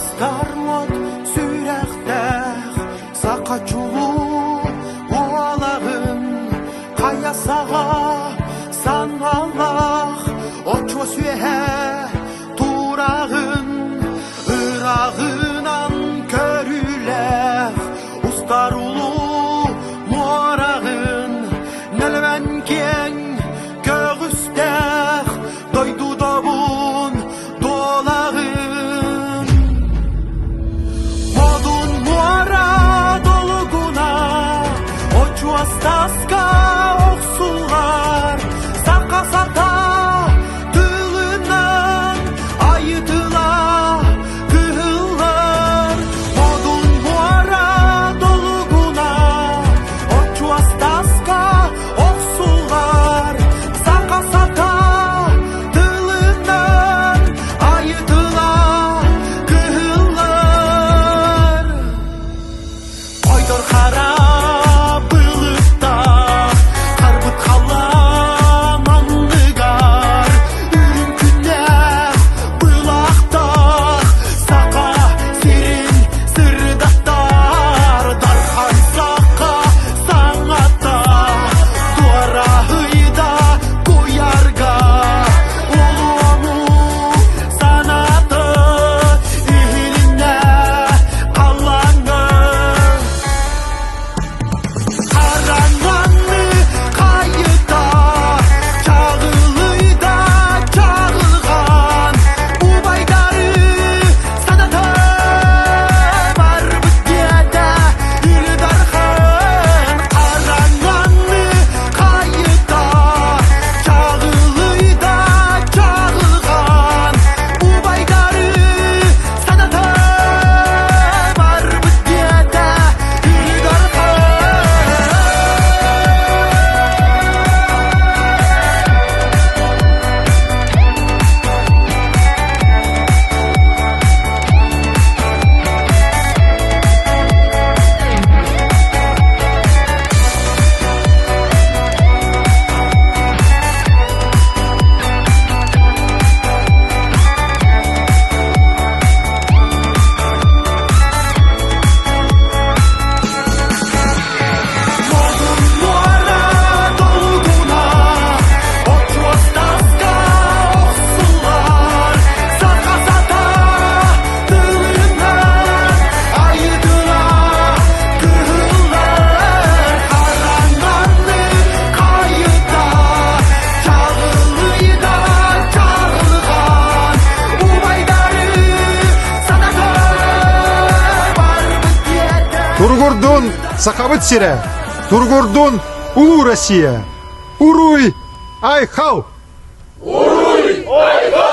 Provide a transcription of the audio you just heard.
Астармот сүйрәктәх сақачулу уалагын қаясаға саналақ очо сүйе турағын ырағынан көріләх ұстарулу муарағын нәлмән кен көгістәх дойду добун долағын модун муара долугуна очу астаска оқсулар сақа-сата тылынан айытыла кыһыллар модун муара долугуна очу астаска оқсулар сақа-сата тылынан айытыла кыһыллар ойдор қара былықта қарбыт қала маңдығар үрін күнне бұлақта сақа серін сырдақтар дархан сақа саңата дуарахыйда қоярга олуаму санаты ихиліне қалаңы қараңанны қайыта чағылыйда чағылған убайдары санаты бар бүттеді ирдархан қараңанны қайыта чағылыйда чағылған убайдары санаты бар бүттеді ирдархан модун муара долугуна очу астаска оқсулар сақа-сата тылынан айытыла кыһыллар қараңанны қайыта чағылыйда чағылған убайдары санаты бар бүттеді Тургурдун сакабыт сире, Тургурдун улуу Россия. Уруй, айхау! Уруй, айхау!